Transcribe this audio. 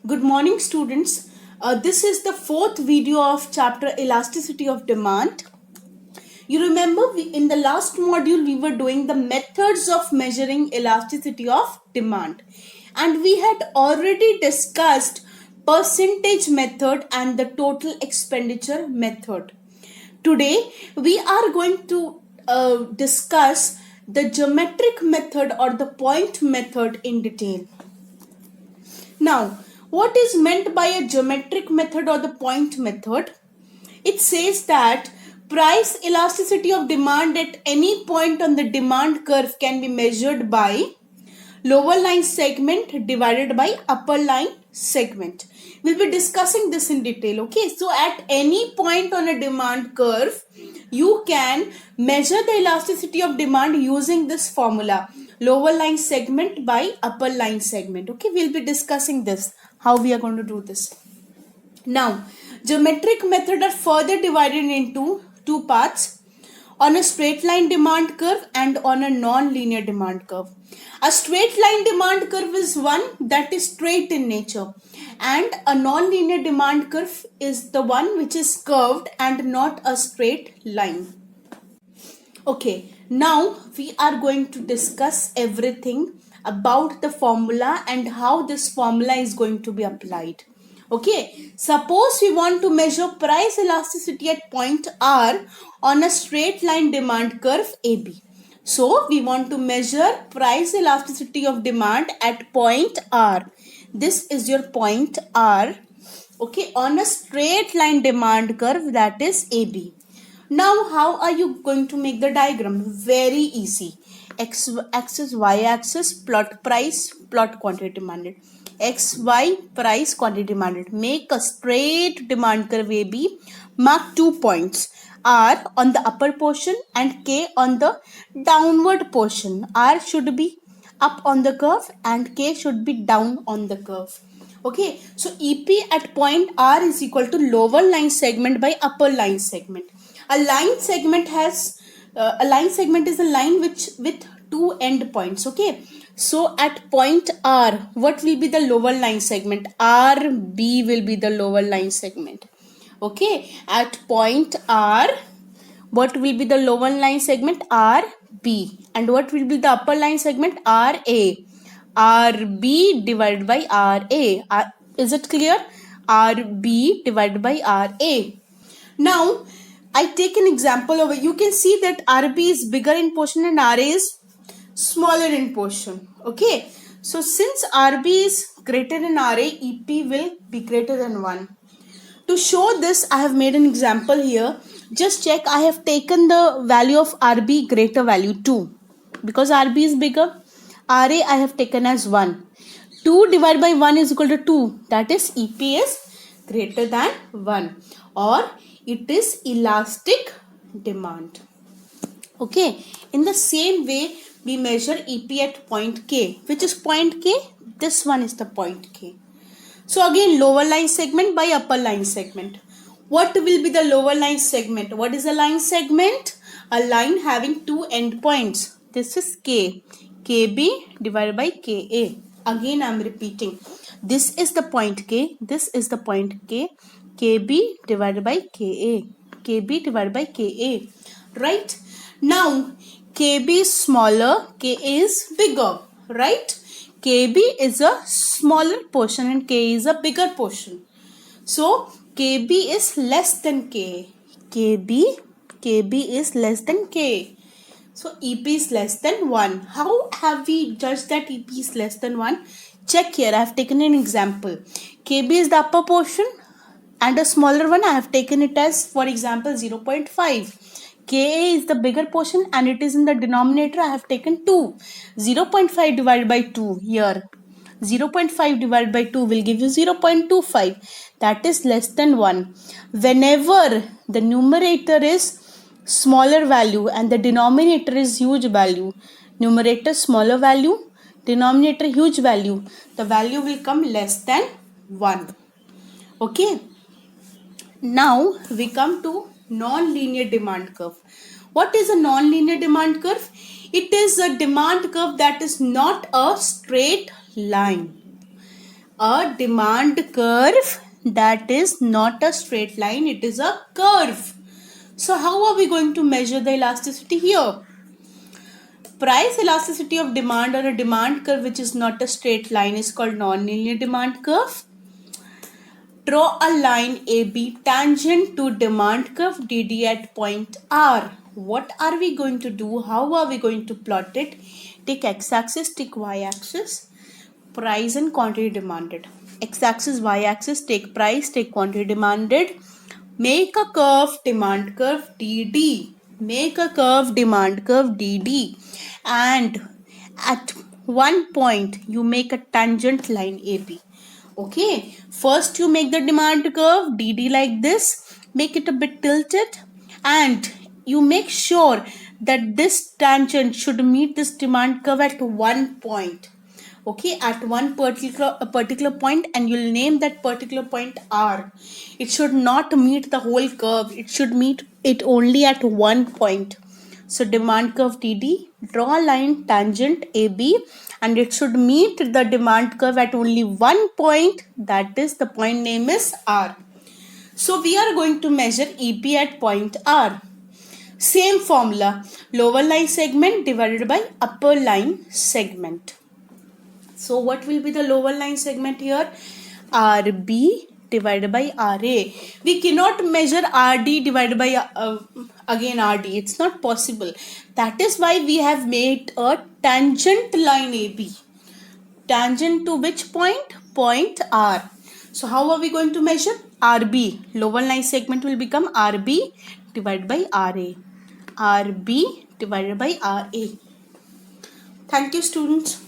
Good morning, students. This is the fourth video of chapter Elasticity of Demand. You remember in the last module we were doing the methods of measuring elasticity of demand, and we had already discussed percentage method and the total expenditure method. Today we are going to discuss the geometric method or the point method in detail. Now, what is meant by a geometric method or the point method? It says that price elasticity of demand at any point on the demand curve can be measured by lower line segment divided by upper line segment. We'll be discussing this in detail. Okay, so at any point on a demand curve, you can measure the elasticity of demand using this formula, lower line segment by upper line segment. Okay, we'll be discussing this, how we are going to do this. Now, geometric method are further divided into two parts: on a straight line demand curve and on a non-linear demand curve. A straight line demand curve is one that is straight in nature, and a non-linear demand curve is the one which is curved and not a straight line. Okay, now we are going to discuss everything about the formula and how this formula is going to be applied. Okay, suppose we want to measure price elasticity at point R on a straight line demand curve AB. So we want to measure price elasticity of demand at point R. This is your point R. Okay, on a straight line demand curve, that is AB. Now, how are you going to make the diagram? Very easy. X axis, Y axis, plot price, plot quantity demanded. X, Y, price, quantity demanded. Make a straight demand curve AB. Mark 2 points. R on the upper portion and K on the downward portion. R should be up on the curve and K should be down on the curve. Okay, so EP at point R is equal to lower line segment by upper line segment. A line segment is a line with two end points. Okay, so at point R, what will be the lower line segment? RB will be the lower line segment. Okay, at point R, what will be the lower line segment? RB. And what will be the upper line segment? RA. RB divided by RA. Is it clear? RB divided by RA. Now, I take an example over. You can see that RB is bigger in portion and RA is smaller in portion. Okay. So, since RB is greater than RA, EP will be greater than 1. To show this, I have made an example here. Just check, I have taken the value of RB greater value 2. Because RB is bigger, RA I have taken as 1. 2 divided by 1 is equal to 2. That is EP is greater than 1. Or it is elastic demand. Okay. In the same way, we measure EP at point K. Which is point K? This one is the point K. So again, lower line segment by upper line segment. What will be the lower line segment? What is a line segment? A line having two endpoints. This is K. KB divided by KA. Again, I am repeating. This is the point K. This is the point K. KB divided by KA. KB divided by KA. Right? Now, KB is smaller. KA is bigger. Right? KB is a smaller portion and K is a bigger portion. So, KB is less than K. KB is less than K. So, EP is less than 1. How have we judged that EP is less than 1? Check here. I have taken an example. KB is the upper portion and a smaller one. I have taken it as, for example, 0.5. Ka is the bigger portion and it is in the denominator. I have taken 2. 0.5 divided by 2 here. 0.5 divided by 2 will give you 0.25. That is less than 1. Whenever the numerator is smaller value and the denominator is huge value, numerator smaller value, denominator huge value, the value will come less than 1. Okay. Now we come to non-linear demand curve. What is a non-linear demand curve? It is a demand curve that is not a straight line. a demand curve that is not a straight line, it is a curve. So how are we going to measure the elasticity here? Price elasticity of demand or a demand curve which is not a straight line is called nonlinear demand curve. Draw a line AB tangent to demand curve DD at point R. What are we going to do? How are we going to plot it? Take x-axis, take y-axis, price and quantity demanded. X-axis, y-axis, take price, take quantity demanded. Make a curve, demand curve DD. Make a curve, demand curve DD. And at one point, you make a tangent line AB. Okay, first you make the demand curve DD like this, make it a bit tilted, and you make sure that this tangent should meet this demand curve at one point. Okay, at one particular point, and you'll name that particular point R. It should not meet the whole curve, it should meet it only at one point. So demand curve DD, draw a line tangent AB, and it should meet the demand curve at only one point, that is the point name is R. So we are going to measure EP at point R. Same formula, lower line segment divided by upper line segment. So what will be the lower line segment here? RB divided by RA. We cannot measure RD divided by again RD. It's not possible. That is why we have made a tangent line AB. Tangent to which point? Point R. So how are we going to measure? RB. Lower line segment will become RB divided by RA. RB divided by RA. Thank you, students.